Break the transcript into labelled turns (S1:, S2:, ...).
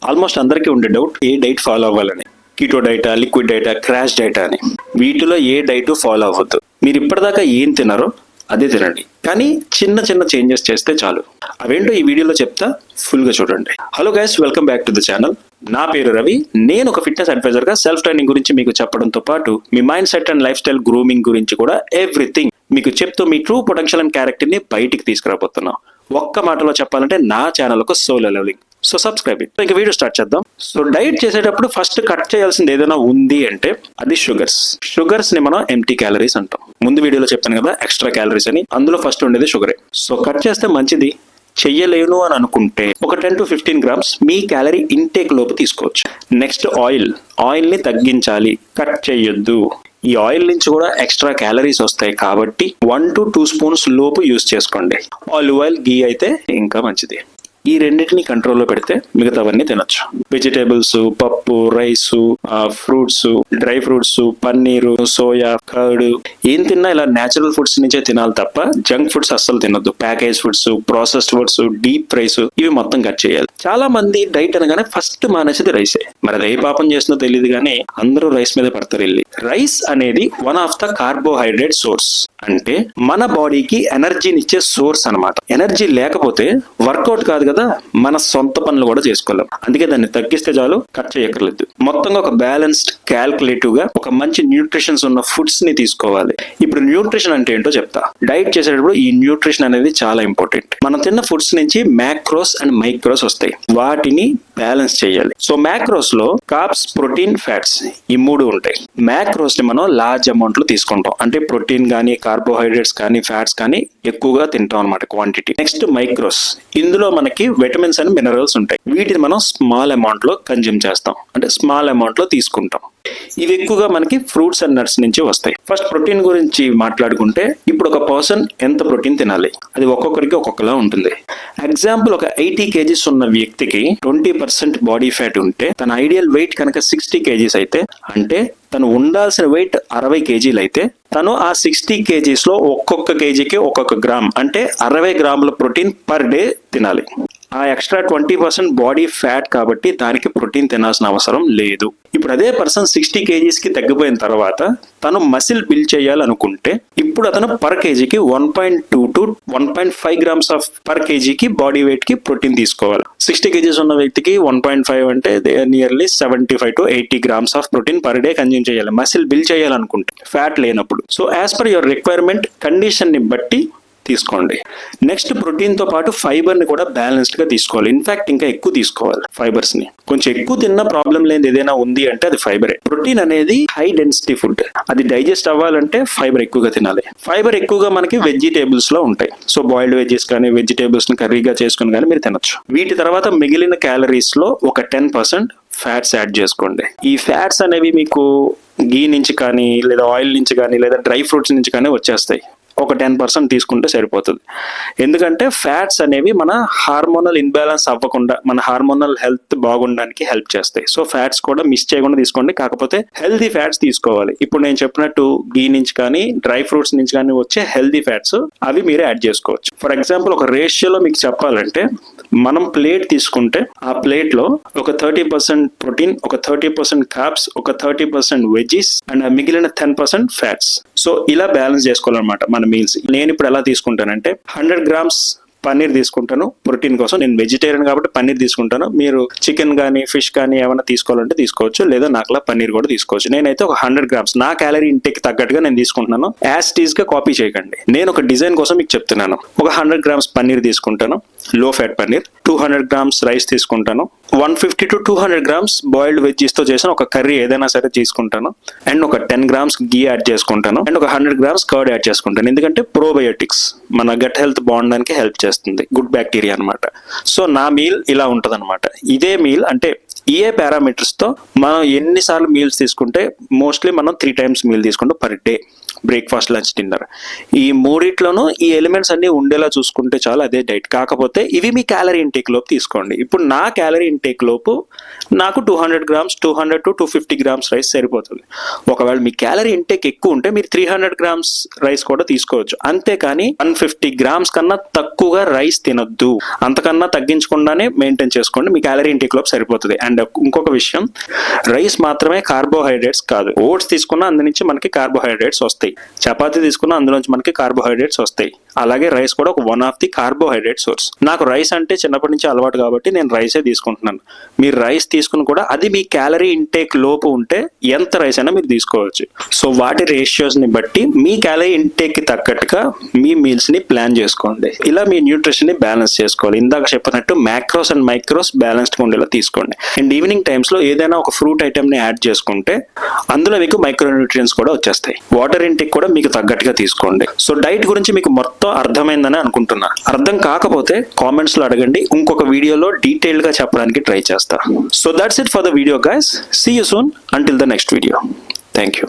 S1: Almost అందరికీ ఉండే doubt, ఏ diet follow అవ్వాలని. కీటో డైటా, లిక్విడ్ డైటా, క్రాష్ డైటా అని. వీటిలో ఏ డైట్ ఫాలో అవ్వద్దు. మీరు ఇప్పటిదాకా ఏం తిన్నారో అదే తినండి, కానీ చిన్న చిన్న చేంజెస్ చేస్తే చాలు. అవేంటో ఈ వీడియోలో చెప్తా, ఫుల్ గా చూడండి. Hello guys, welcome back to the channel. నా పేరు రవి. నేను ఒక ఫిట్నెస్ అడ్వైజర్ గా సెల్ఫ్ ట్రైనింగ్ గురించి మీకు చెప్పడంతో పాటు మీ mindset and lifestyle grooming గురించి కూడా ఎవ్రీథింగ్ మీకు చెప్తూ మీ ట్రూ పొటెన్షియల్ అండ్ క్యారెక్టర్ ని బయటికి తీసుకురాబోతున్నాం. ఒక్క మాటలో చెప్పాలంటే నా ఛానల్ ఒక solo levelling. So subscribe it. ఇంకా వీడియో స్టార్ట్ చేద్దాం. సో డైట్ చేసేటప్పుడు ఫస్ట్ కట్ చేయాల్సింది ఏదైనా ఉంది అంటే అది షుగర్స్ ని మనం ఎంటీ క్యాలరీస్ అంటాం. ముందు వీడియోలో చెప్పాను కదా ఎక్స్ట్రా క్యాలరీస్ అని, అందులో ఫస్ట్ ఉండేది షుగరే. సో కట్ చేస్తే మంచిది. చెయ్యలేను అని అనుకుంటే ఒక 10 to 15 grams me calorie intake లోపు తీసుకోవచ్చు. నెక్స్ట్ ఆయిల్ ని తగ్గించాలి, కట్ చేయొద్దు. ఈ ఆయిల్ నుంచి కూడా ఎక్స్ట్రా క్యాలరీస్ వస్తాయి కాబట్టి 1 to 2 spoons లోపు యూజ్ చేసుకోండి. ఆలివ్ ఆయిల్, గీ అయితే ఇంకా మంచిది. ఈ రెండింటిని కంట్రోల్లో పెడితే మిగతావన్నీ తినొచ్చు. వెజిటేబుల్స్, పప్పు, rice, fruits, dry fruits, paneer, soya, curd ఏం తిన్నా ఇలా నేచురల్ ఫుడ్స్ నుంచే తినాలి తప్ప జంక్ ఫుడ్స్ అస్సలు తినొద్దు. Package foods, processed foods, deep fries ఇవి మొత్తం కట్ చేయాలి. చాలా మంది డైట్ అనగానే ఫస్ట్ మానేసేది రైసే. మరి అది ఏ పాపం చేస్తుందో తెలియదు కానీ అందరూ రైస్ మీద పడతారు వెళ్ళి. రైస్ అనేది one of the carbohydrate source, అంటే మన బాడీకి ఎనర్జీనిచ్చే సోర్స్ అన్నమాట. ఎనర్జీ లేకపోతే వర్కౌట్ కాదు కదా, మన సొంత పనులు కూడా చేసుకోలేం. అందుకే దాన్ని తగ్గిస్తే చాలు, కట్ చేయక్కర్లేదు. మొత్తంగా ఒక బ్యాలెన్స్డ్, క్యాల్కులేటివ్ గా ఒక మంచి న్యూట్రిషన్స్ ఉన్న ఫుడ్స్ ని తీసుకోవాలి. ఇప్పుడు న్యూట్రిషన్ అంటే ఏంటో చెప్తా. డైట్ చేసేటప్పుడు ఈ న్యూట్రిషన్ అనేది చాలా ఇంపార్టెంట్. మనం తిన్న ఫుడ్స్ నుంచి మ్యాక్రోస్ అండ్ మైక్రోస్ వస్తాయి, వాటిని బ్యాలెన్స్ చేయాలి. సో మ్యాక్రోస్ లో కార్బ్స్, ప్రోటీన్, ఫ్యాట్స్ ఈ మూడు ఉంటాయి. మ్యాక్రోస్ ని మనం లార్జ్ అమౌంట్ లో తీసుకుంటాం, అంటే ప్రోటీన్ కానీ, కార్బోహైడ్రేట్స్ కానీ, ఫ్యాట్స్ కానీ ఎక్కువగా తింటాం అనమాట, క్వాంటిటీ. నెక్స్ట్ మైక్రోస్, ఇందులో మనకి విటమిన్స్ అండ్ మినరల్స్ ఉంటాయి. వీటిని మనం స్మాల్ అమౌంట్ లో కన్జ్యూమ్ చేస్తాం, అంటే స్మాల్ అమౌంట్ లో తీసుకుంటాం. ఇవి ఎక్కువగా మనకి ఫ్రూట్స్ అండ్ నట్స్ నుంచి వస్తాయి. ఫస్ట్ ప్రోటీన్ గురించి మాట్లాడుకుంటే, ఇప్పుడు ఒక పర్సన్ ఎంత ప్రోటీన్ తినాలి అది ఒక్కొక్కరికి ఒక్కొక్కలా ఉంటుంది. ఎగ్జాంపుల్, ఒక 80 kgs ఉన్న వ్యక్తికి 20% బాడీ ఫ్యాట్ ఉంటే, తన ఐడియల్ వెయిట్ కనుక 60 kgs అయితే, అంటే తను ఉండాల్సిన వెయిట్ 60 kgs అయితే, తను ఆ 60 kgs లో ఒక్కొక్క కేజీకి ఒక్కొక్క గ్రామ్, అంటే 60 grams ప్రోటీన్ పర్ డే తినాలి. ఆ ఎక్స్ట్రా 20% బాడీ ఫ్యాట్ కాబట్టి దానికి ప్రోటీన్ తినాల్సిన అవసరం లేదు. ఇప్పుడు అదే పర్సన్ 60 kgs కి తగ్గిపోయిన తర్వాత తను మసిల్ బిల్డ్ చేయాలనుకుంటే, ఇప్పుడు అతను పర్ కేజీకి 1.2 to 1.5 grams ఆఫ్ పర్ కేజీకి బాడీ వెయిట్ కి ప్రోటీన్ తీసుకోవాలి. 60 kgs ఉన్న వ్యక్తికి 1.5 అంటే nearly 75 to 80 grams of protein per day consume చేయాలి, మసిల్ బిల్డ్ చేయాలనుకుంటే, ఫ్యాట్ లేనప్పుడు. So as per your requirement, condition ని బట్టి తీసుకోండి. నెక్స్ట్, ప్రోటీన్ తో పాటు ఫైబర్ ని కూడా బ్యాలెన్స్డ్ గా తీసుకోవాలి. ఇన్ఫాక్ట్ ఇంకా ఎక్కువ తీసుకోవాలి ఫైబర్స్ ని. కొంచెం ఎక్కువ తిన్న ప్రాబ్లం లేని ఏదైనా ఉంది అంటే అది ఫైబరే. ప్రోటీన్ అనేది హై డెన్సిటీ ఫుడ్, అది డైజెస్ట్ అవ్వాలంటే ఫైబర్ ఎక్కువగా తినాలి. ఫైబర్ ఎక్కువగా మనకి వెజిటేబుల్స్ లో ఉంటాయి. సో బాయిల్డ్ వెజెస్ కానీ, వెజిటేబుల్స్ ని కర్రీగా చేసుకుని కానీ మీరు తినొచ్చు. వీటి తర్వాత మిగిలిన క్యాలరీస్ లో ఒక 10% ఫ్యాట్స్ యాడ్ చేసుకోండి. ఈ ఫ్యాట్స్ అనేవి మీకు గీ నుంచి కానీ, లేదా ఆయిల్ నుంచి కానీ, లేదా డ్రై ఫ్రూట్స్ నుంచి కానీ వచ్చేస్తాయి. ఒక 10% తీసుకుంటే సరిపోతుంది. ఎందుకంటే ఫ్యాట్స్ అనేవి మన హార్మోనల్ ఇన్బ్యాలెన్స్ అవ్వకుండా, మన హార్మోనల్ హెల్త్ బాగుండడానికి హెల్ప్ చేస్తాయి. సో ఫ్యాట్స్ కూడా మిస్ చేయకుండా తీసుకోండి, కాకపోతే హెల్దీ ఫ్యాట్స్ తీసుకోవాలి. ఇప్పుడు నేను చెప్పినట్టు గీ నుంచి కానీ, డ్రై ఫ్రూట్స్ నుంచి కానీ వచ్చే హెల్దీ ఫ్యాట్స్ అవి మీరు యాడ్ చేసుకోవచ్చు. ఫర్ ఎగ్జాంపుల్, ఒక రేషియోలో మీకు చెప్పాలంటే, మనం ప్లేట్ తీసుకుంటే ఆ ప్లేట్ లో ఒక 30% ప్రోటీన్, ఒక 30% కార్బ్స్, ఒక 30% వెజీస్ అండ్ మిగిలిన 10% ఫ్యాట్స్. సో ఇలా బ్యాలెన్స్ చేసుకోవాలన్నమాట మన మీల్స్. నేను ఇప్పుడు ఎలా తీసుకుంటానంటే, 100 grams పన్నీర్ తీసుకుంటాను ప్రోటీన్ కోసం. నేను వెజిటేరియన్ కాబట్టి పన్నీర్ తీసుకుంటాను. మీరు చికెన్ కానీ, ఫిష్ కానీ ఏమైనా తీసుకోవాలంటే తీసుకోవచ్చు, లేదా నాకులా పన్నీర్ కూడా తీసుకోవచ్చు. నేనైతే ఒక 100 grams నా క్యాలరీ ఇంటేక్ తగ్గట్టుగా నేను తీసుకుంటున్నాను. యాజ్ టీజ్ గా కాపీ చేయకండి. నేను ఒక డిజైన్ కోసం మీకు చెప్తున్నాను. ఒక 100 grams పన్నీర్ తీసుకుంటాను, లో ఫ్యాట్ పన్నీర్. 200 grams రైస్ తీసుకుంటాను. 150 to 200 grams బాయిల్డ్ వెజ్జీస్ తో చేసిన ఒక కర్రీ ఏదైనా సరే తీసుకుంటాను. అండ్ ఒక 10 grams గీ యాడ్ చేసుకుంటాను. అండ్ ఒక 100 grams కర్డ్ యాడ్ చేసుకుంటాను. ఎందుకంటే ప్రోబయోటిక్స్ మన గట్ హెల్త్ బాగుండడానికి హెల్ప్ చేస్తుంది, గుడ్ బ్యాక్టీరియా అనమాట. సో నా మీల్ ఇలా ఉంటది అనమాట. ఇదే మీల్ అంటే ఏ పారామీటర్స్ తో మనం ఎన్నిసార్లు మీల్స్ తీసుకుంటే, మోస్ట్లీ మనం 3 times మీల్ తీసుకుంటాం per day. Breakfast, lunch, dinner. ఈ మూడిట్లోనూ ఈ ఎలిమెంట్స్ అన్ని ఉండేలా చూసుకుంటే చాలు, అదే డైట్. కాకపోతే కాకపోతే ఇవి మీ క్యాలరీ ఇంటేక్ లోపు తీసుకోండి. ఇప్పుడు నా క్యాలరీ ఇంటేక్ లోపు నాకు 200 grams 200 to 250 grams రైస్ సరిపోతుంది. ఒకవేళ మీ క్యాలరీ ఇంటేక్ ఎక్కువ ఉంటే మీరు 300 grams రైస్ కూడా తీసుకోవచ్చు. అంతేకాని 150 grams కన్నా తక్కువగా రైస్ తినొద్దు. అంతకన్నా తగ్గించకుండానే మెయింటైన్ చేసుకోండి, మీ క్యాలరీ ఇంటేక్ లోపు సరిపోతుంది. అండ్ ఇంకొక విషయం, రైస్ మాత్రమే కార్బోహైడ్రేట్స్ కాదు. ఓట్స్ తీసుకున్నా అందు నుంచి మనకి కార్బోహైడ్రేట్స్ వస్తాయి, చపాతీ తీసుకున్నా అందులోంచి మనకి కార్బోహైడ్రేట్స్ వస్తాయి. అలాగే రైస్ కూడా ఒక one of the carbohydrate source. నాకు రైస్ అంటే చిన్నప్పటి నుంచి అలవాటు కాబట్టి నేను రైసే తీసుకుంటున్నాను. మీరు రైస్ తీసుకుని కూడా అది మీ క్యాలరీ ఇంటేక్ లోపు ఉంటే ఎంత రైస్ అయినా మీరు తీసుకోవచ్చు. సో వాటి రేషియోస్ ని బట్టి మీ క్యాలరీ ఇంటేక్ కి తగ్గట్టుగా మీ మీల్స్ ని ప్లాన్ చేసుకోండి. ఇలా మీ న్యూట్రిషన్ ని బ్యాలెన్స్ చేసుకోవాలి. ఇందాక చెప్పినట్టు మ్యాక్రోస్ అండ్ మైక్రోస్ బ్యాలెన్స్డ్ ఉండేలా తీసుకోండి. అండ్ ఈవినింగ్ టైమ్స్ లో ఏదైనా ఒక ఫ్రూట్ ఐటమ్ ని యాడ్ చేసుకుంటే అందులో మీకు మైక్రో న్యూట్రియన్స్ కూడా వచ్చేస్తాయి. వాటర్ ఇంటేక్ కూడా మీకు తగ్గట్టుగా తీసుకోండి. సో డైట్ గురించి మీకు మొత్తం అర్థమైందని అనుకుంటున్నా. అర్థం కాకపోతే కామెంట్స్ లో అడగండి, ఇంకొక వీడియోలో డీటెయిల్డ్ గా చెప్పడానికి ట్రై చేస్తా. So that's it for the video guys. See you soon until the next video. Thank you.